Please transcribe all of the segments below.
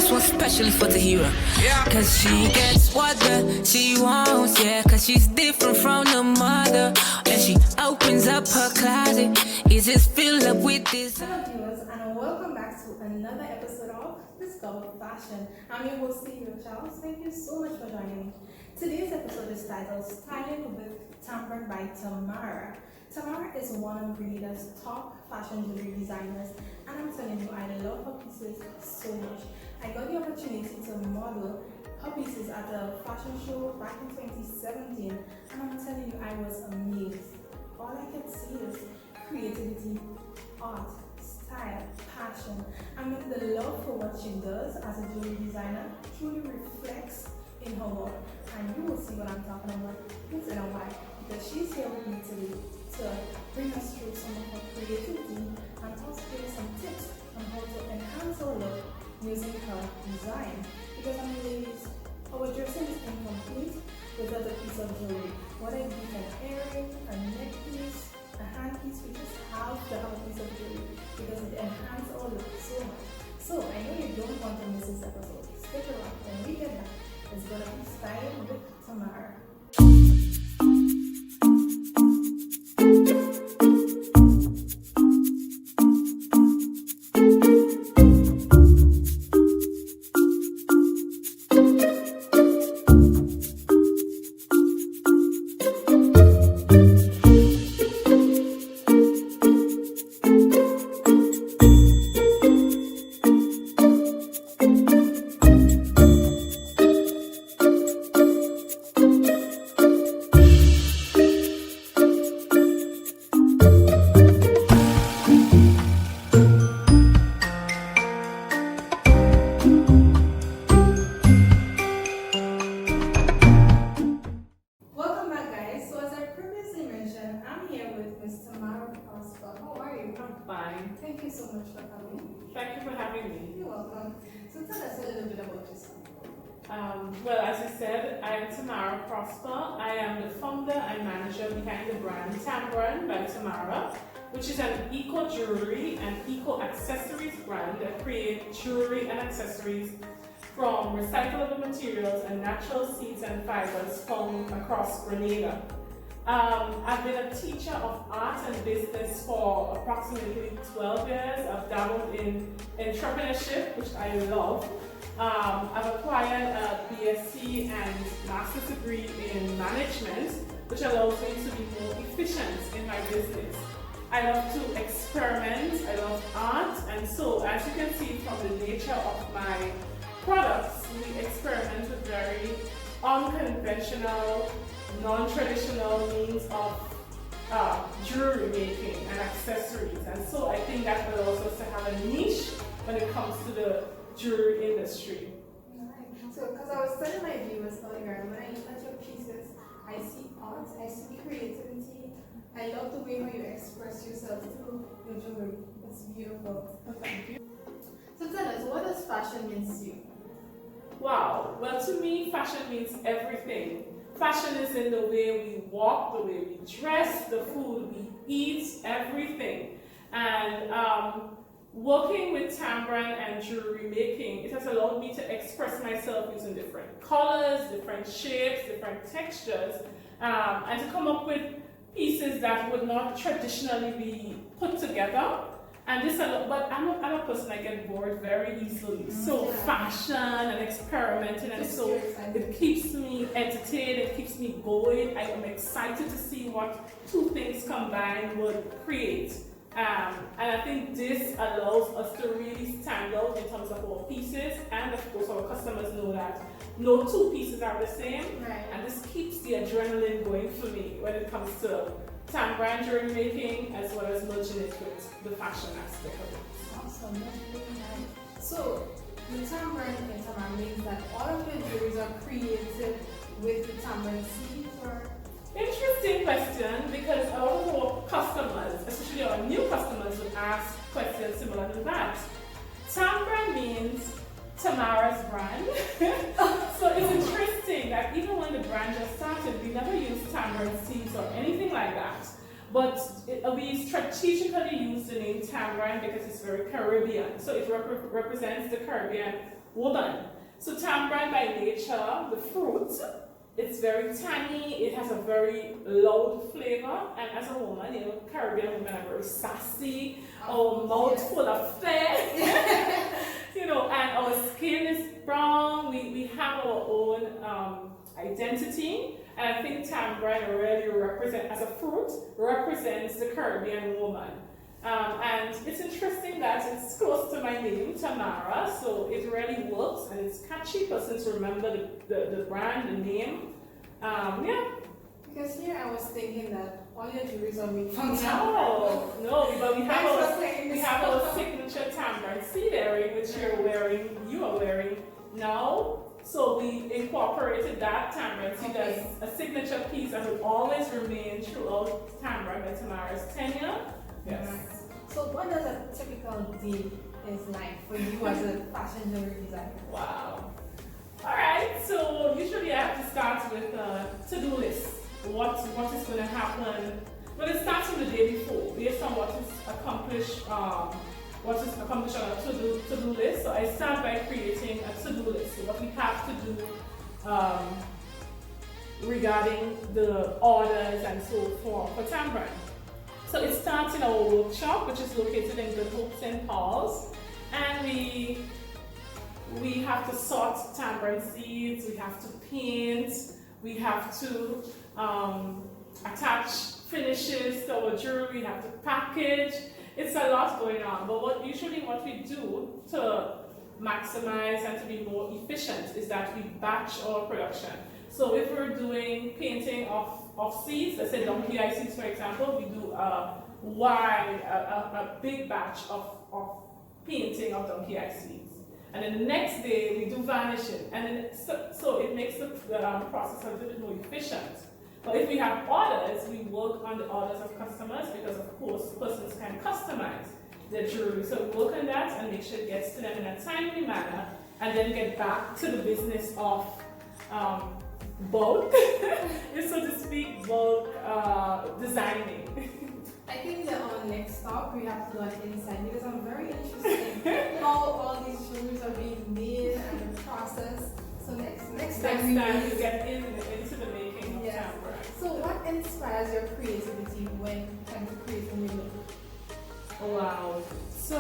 this one's specially for Tehera. Cause she gets what she wants, yeah. Cause she's different from the mother. And she opens up her closet, it's just filled up with this. Hello viewers, and welcome back to another episode of Discover Fashion. I'm your host, Tehera Charles. Thank you so much for joining me. Today's episode is titled Styling with Tambran by Tamara. Tamara is one of Grenada's top fashion jewelry designers, and I'm telling you, I love her pieces so much. I got the opportunity to model her pieces at a fashion show back in 2017, and I'm telling you, I was amazed. All I could see is creativity, art, style, passion. I mean, the love for what she does as a jewelry designer truly reflects in her work, and you will see what I'm talking about in a while, because she's here with me today to bring us through some of her creativity and also give us some tips on how to enhance our look using her design. Because I mean, ladies, our dressing is incomplete without a piece of jewelry. Whether it be an earring, a neck piece, a hand piece, we just have to have a piece of jewelry because it enhances our look so much. So I know you don't want to miss this episode. Stick around. When we get back, it's gonna be Styling with Tamara. Fine. Thank you so much for coming. Thank you for having me. You're welcome. So tell us a little bit about yourself. Well, as you said, I am Tamara Prosper. I am the founder and manager behind the brand Tambran by Tamara, which is an eco-jewelry and eco-accessories brand that creates jewelry and accessories from recyclable materials and natural seeds and fibers found across Grenada. I've been a teacher of art and business for approximately 12 years. I've dabbled in entrepreneurship, which I love. I've acquired a BSc and master's degree in management, which allows me to be more efficient in my business. I love to experiment, I love art, and so as you can see from the nature of my products, we experiment with very unconventional, non-traditional means of jewelry making and accessories, and so I think that allows us to have a niche when it comes to the jewelry industry. Right. So, because I was telling my viewers earlier, when I look at your pieces, I see art, I see creativity. I love the way how you express yourself through your jewelry. It's beautiful. Thank you. So tell us, what does fashion mean to you? Wow. Well, to me, fashion means everything. Fashion is in the way we walk, the way we dress, the food we eat, everything. And working with Tambran and jewelry making, it has allowed me to express myself using different colors, different shapes, different textures, and to come up with pieces that would not traditionally be put together. And this, but I'm a person, I get bored very easily. So fashion and experimenting, and so it keeps me entertained, it keeps me going. I am excited to see what two things combined would create. And I think this allows us to really stand out in terms of our pieces, and of course our customers know that no two pieces are the same. Right. And this keeps the adrenaline going for me when it comes to Tambran jewelry making, as well as merging it with the fashion aspect of it. Awesome, that's really nice. So, the Tambran in Tamara means that all of your jewelries are created with the Tambran seeds, or? Interesting question, because a lot of our customers, especially our new customers, would ask questions similar to that. Tambran means Tamara's brand. So it's interesting that even when the brand just started, we never used Tambran seeds or anything like that. But we strategically used the name Tambran because it's very Caribbean. So it represents the Caribbean woman. So Tambran by nature, the fruit, it's very tangy, it has a very loud flavor, and as a woman, you know, Caribbean women are very sassy, our mouth full of flair, you know, and our skin is brown, we have our own identity, and I think Tambran really as a fruit, represents the Caribbean woman. And it's interesting that it's close to my name, Tamara, so it really works and it's catchy person to remember the brand, the name. Yeah. Because here I was thinking that all your jewelries are made from Tambran. No, but we have our signature Tambran seed earring, which you are wearing now. So we incorporated that Tambran seed as a signature piece that will always remain throughout Tambran by Tamara's tenure. Yes. Nice. So what does a typical day is like for you as a fashion jewelry designer? Wow. Alright, so usually I have to start with a to-do list. What is going to happen? But it starts from the day before, based on what is accomplished on a to-do list. So I start by creating a to-do list. So what we have to do regarding the orders and so forth for Tambran. So it starts in our workshop, which is located in Good Hope St. Paul's, and we have to sort Tambran seeds, we have to paint, we have to attach finishes to our jewelry, we have to package. It's a lot going on, but what we do to maximize and to be more efficient is that we batch our production. So if we're doing painting of seeds, let's say donkey eye seeds for example, we do a big batch of painting of donkey eye seeds. And then the next day we do vanishing, and then so it makes the process a little bit more efficient. But if we have orders, we work on the orders of customers because of course persons can customize their jewelry. So we work on that and make sure it gets to them in a timely manner, and then get back to the business of bulk, so to speak, bulk designing. I think that our next stop we have to do an inside because I'm very interested in how all these jewelries are being made and the process. So next time you get into the making of Tambran. So what inspires your creativity when trying to create a new look? Wow. So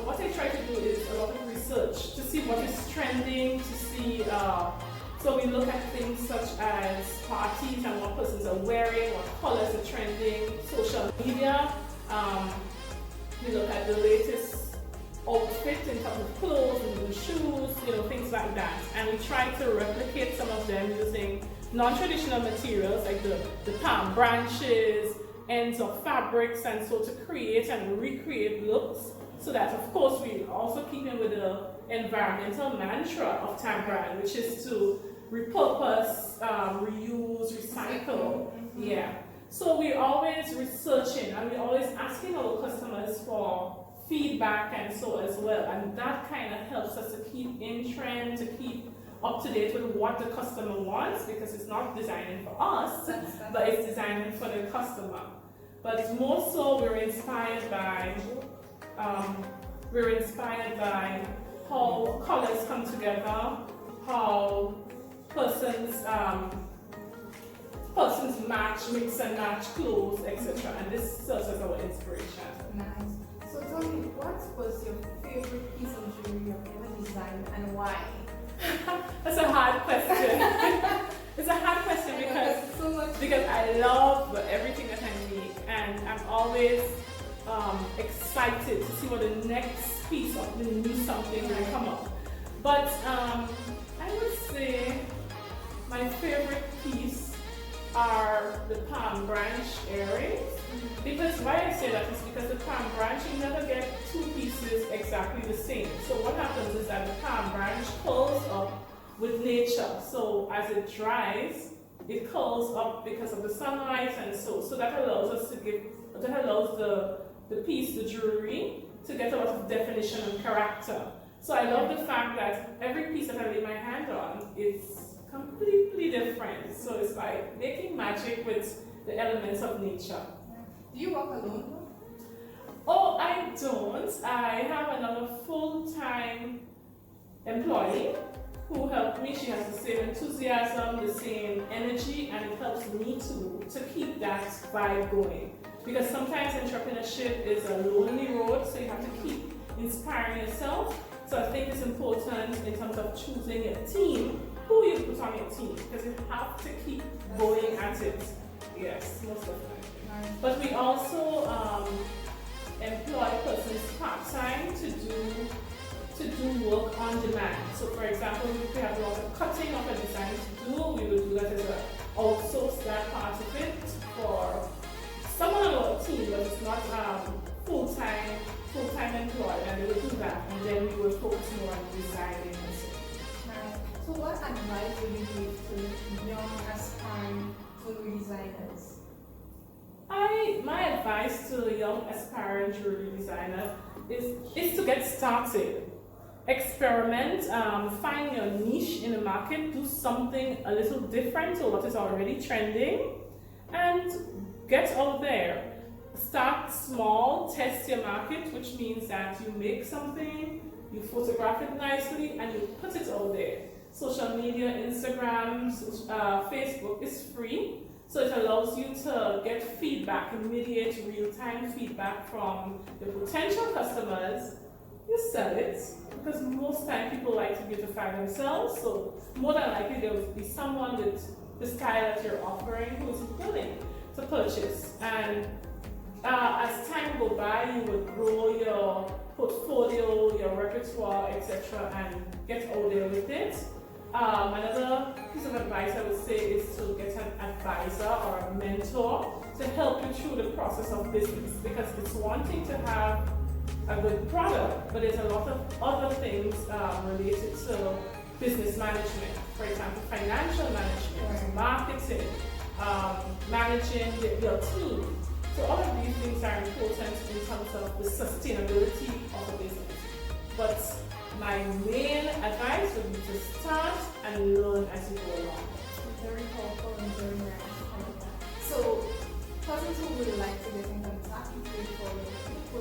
what I try to do is a lot of research to see what is trending, to see so we look at things such as parties and what persons are wearing, what colors are trending, social media. We look at the latest outfit in terms of clothes and shoes, you know, things like that. And we try to replicate some of them using non-traditional materials like the palm branches, ends of fabrics, and so to create and recreate looks. So that of course we also keep in with the environmental mantra of Tambran, which is to repurpose, reuse, recycle. Yeah. So we're always researching and we're always asking our customers for feedback and so as well. And that kind of helps us to keep in trend, to keep up to date with what the customer wants, because it's not designing for us, but it's designing for the customer. But more so we're inspired by how colors come together, how persons match, mix and match clothes, etc. And this serves as our inspiration. Nice. So tell me, what was your favorite piece of jewelry you've ever designed and why? That's a hard question. It's a hard question because I love everything that I make, and I'm always excited to see what the next piece of the new something will come up. But I would say my favorite piece are the palm branch earrings. Because why I say that is because the palm branch, you never get two pieces exactly the same. So what happens is that the palm branch curls up with nature. So as it dries, it curls up because of the sunlight, and so that allows us to the piece, the jewelry, to get a lot of definition and character. So I love the fact that every piece that I lay my hand on is completely different. So it's like making magic with the elements of nature. Do you work alone? Oh, I don't. I have another full-time employee who helped me. She has the same enthusiasm, the same energy, and it helps me to keep that vibe going. Because sometimes entrepreneurship is a lonely road, so you have to keep inspiring yourself. So I think it's important in terms of choosing your team, who you put on your team, because you have to keep going at it. Yes, most of the time. But we also employ persons part-time to do work on demand. So for example, if we have a lot of cutting of a design to do, we will do that as well. Outsource that part of it for someone on our team, but it's not full-time employed, and they will do that, and then we will focus more on designing and so. So what advice would you give to young aspiring jewelry designers? My advice to the young aspiring jewelry designer is to get started. Experiment, find your niche in the market, do something a little different to what is already trending, and get out there. Start small, test your market, which means that you make something, you photograph it nicely, and you put it out there. Social media, Instagram, Facebook is free, so it allows you to get feedback, immediate, real-time feedback from the potential customers. You sell it, because most time people like to beautify themselves, so more than likely there will be someone with the style that you're offering who is willing to purchase. And as time go by, you will grow your portfolio, your repertoire, etc., and get out there with it. Another piece of advice I would say is to get an advisor or a mentor to help you through the process of business, because it's one thing to have a good product, but there's a lot of other things related to business management. For example, financial management, marketing, managing your team. So all of these things are important in terms of the sustainability of a business. But my main advice would be to start and learn as you go along. Very powerful and very nice. So, persons who would like to get in contact with you for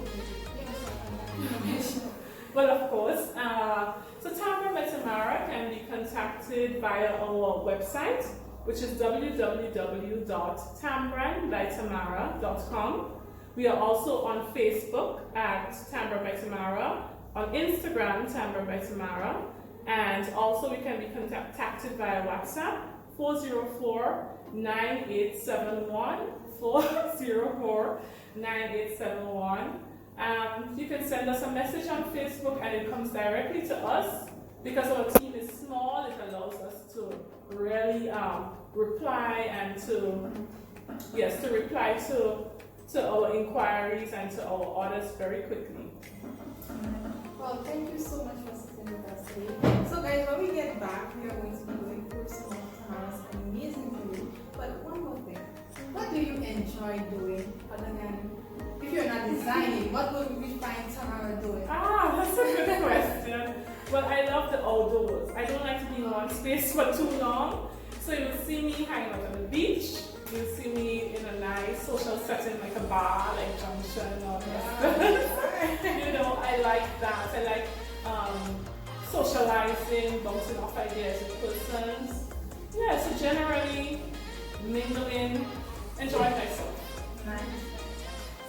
information. Well, of course. So Tambran by Tamara can be contacted via our website, which is www.tambranbytamara.com. We are also on Facebook at Tambran by Tamara, on Instagram, Tambran by Tamara, and also we can be contacted via WhatsApp, 404-9871, 404-9871. You can send us a message on Facebook and it comes directly to us. Because our team is small, it allows us to really reply and to reply to our inquiries and to our orders very quickly. Well, thank you so much for sitting with us today. So guys, when we get back, we are going to be going through some of Tamara's amazing food. But one more thing, what do you enjoy doing other than, if you're not designing, what would we find Tamara doing? That's a good question. Well, I love the outdoors. I don't like to be in one space for too long. So you'll see me hanging out on the beach. You'll see me in a nice social setting like a bar, like Junction or you know, I like that. I like socializing, bouncing off ideas with persons. Yeah, so generally mingling, enjoying myself. Nice.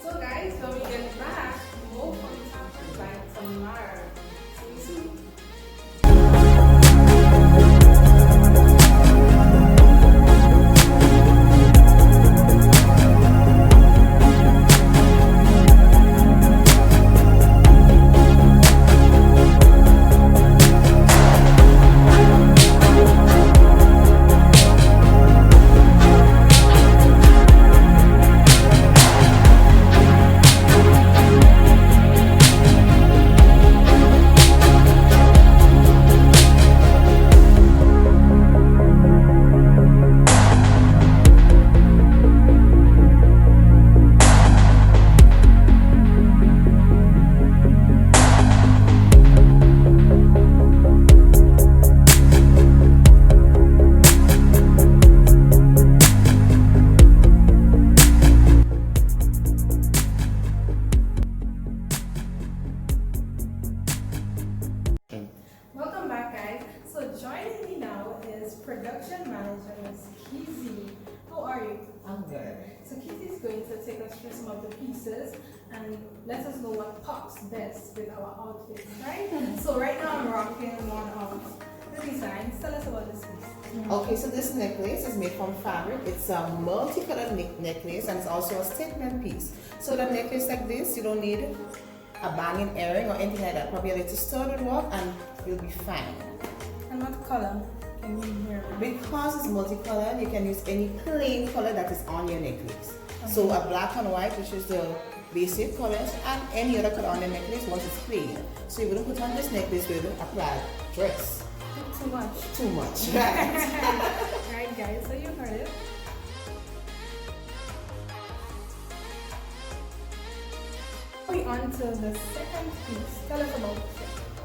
So guys, when we get back, more from Tambran by Tamara. See you soon. pieces and let us know what pops best with our outfit, right? So right now I'm rocking one of the designs. Tell us about this piece. Okay, so this necklace is made from fabric. It's a multicolored necklace and it's also a statement piece. So the necklace like this, you don't need a banging earring or anything like that. Probably a little sturdy work and you'll be fine. And what color can you wear? Because it's multicolored, you can use any plain color that is on your necklace. So a black and white, which is the basic colors, and any other color on the necklace once it's plain. So you wouldn't put on this necklace with a plaid dress. Too much. Too much, right? Right, guys, so you heard it. Moving on to the second piece. Tell us about it.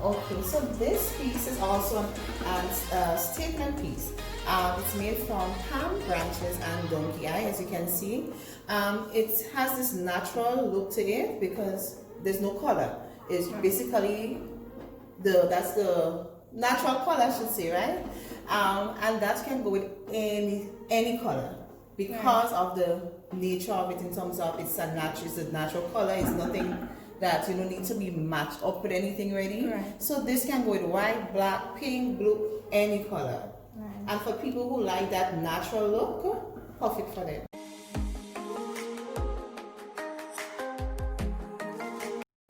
Okay, so this piece is also a statement piece. It's made from palm branches and donkey eye, as you can see. It has this natural look to it because there's no color. It's basically that's the natural color, I should say, right? And that can go with any color because of the nature of it in terms of it's a natural color. It's nothing that you don't need to be matched up with anything really. Right. So this can go with white, black, pink, blue, any color. Right. And for people who like that natural look, perfect for them.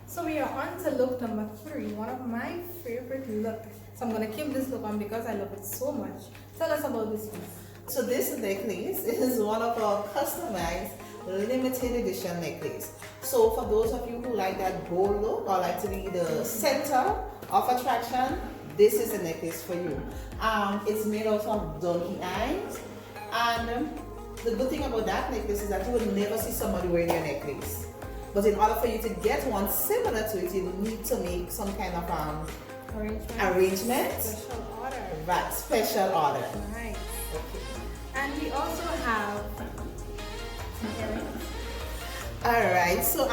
So we are on to look number 3, one of my favorite looks. So I'm gonna keep this look on because I love it so much. Tell us about this piece. So this necklace is one of our customized limited edition necklace. So for those of you who like that bold look or like to be the center of attraction, this is a necklace for you. It's made out of donkey eyes, and the good thing about that necklace is that you will never see somebody wearing your necklace. But in order for you to get one similar to it, you need to make some kind of arrangement. Special order. Right, special order. Nice. Okay. And we also have some earrings. Alright, so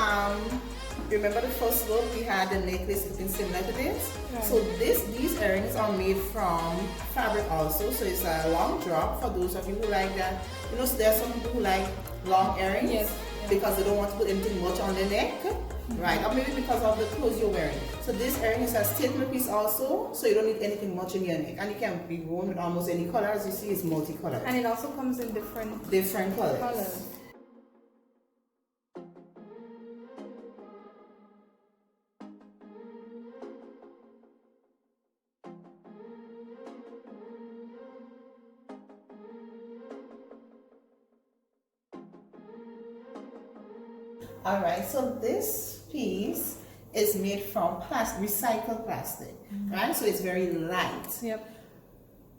remember the first look we had the necklace looking similar to this? Right. So these earrings are made from fabric also, so it's a long drop for those of you who like that. You know, so there are some people who like long earrings. Yes. Because they don't want to put anything much on their neck, right? Or maybe because of the clothes you're wearing. So this earring is a statement piece also, so you don't need anything much in your neck. And you can be worn with almost any color. As you see, it's multicolored. And it also comes in different colors. Alright, so this piece is made from recycled plastic, right? So it's very light. Yep.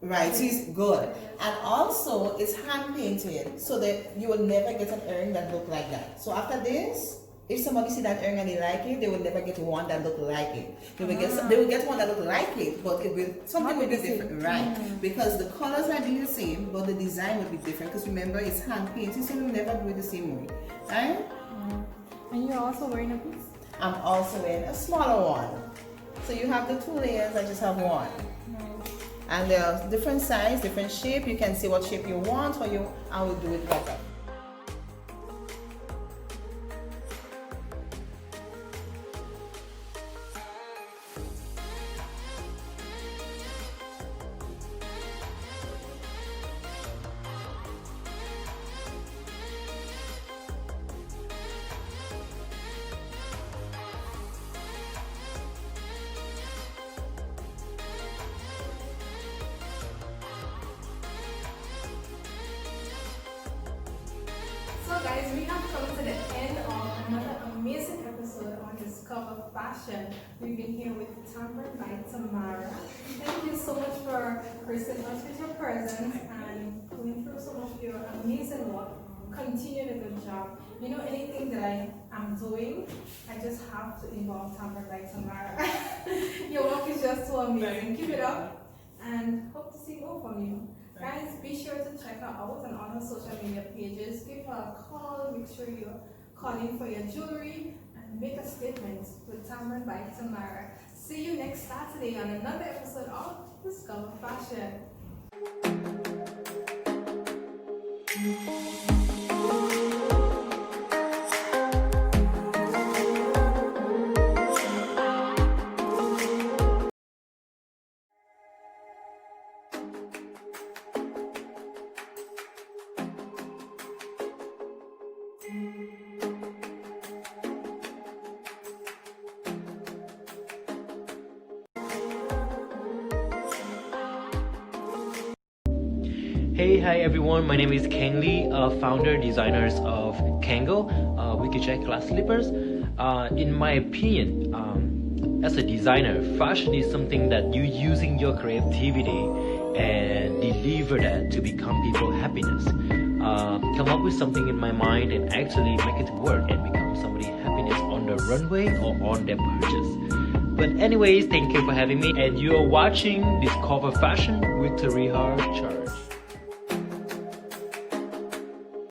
Right, so it's good. And also it's hand painted so that you will never get an earring that look like that. So after this, if somebody see that earring and they like it, they will never get one that look like it. They will get one that look like it, but something will be different, right? Because the colors might be the same, but the design will be different. Because remember, it's hand painted, so you'll never do it the same way, right? And you're also wearing a piece? I'm also wearing a smaller one. So you have the 2 layers, I just have one. And there are different size, different shape. You can see what shape you want, or I will do it like that. So guys, we have come to the end of another amazing episode on Discover Fashion. We've been here with Tambran by Tamara. Thank you so much for gracing us with your presence and going through some of your amazing work. Continue the good job. You know, anything that I am doing, I just have to involve Tambran by Tamara. Your work is just so amazing. Keep it up and hope to see more from you. Guys, be sure to check her out on all her social media pages. Give her a call. Make sure you're calling for your jewelry and make a statement with Tambran by Tamara. See you next Saturday on another episode of Discover Fashion. Hey, hi everyone. My name is Kang Lee, founder designers of Kango, Wikicheck glass slippers. In my opinion, as a designer, fashion is something that you're using your creativity and deliver that to become people happiness. Come up with something in my mind and actually make it work and become somebody happiness on the runway or on their purchase. But anyways, thank you for having me, and you are watching Discover Fashion with Tehera Charles.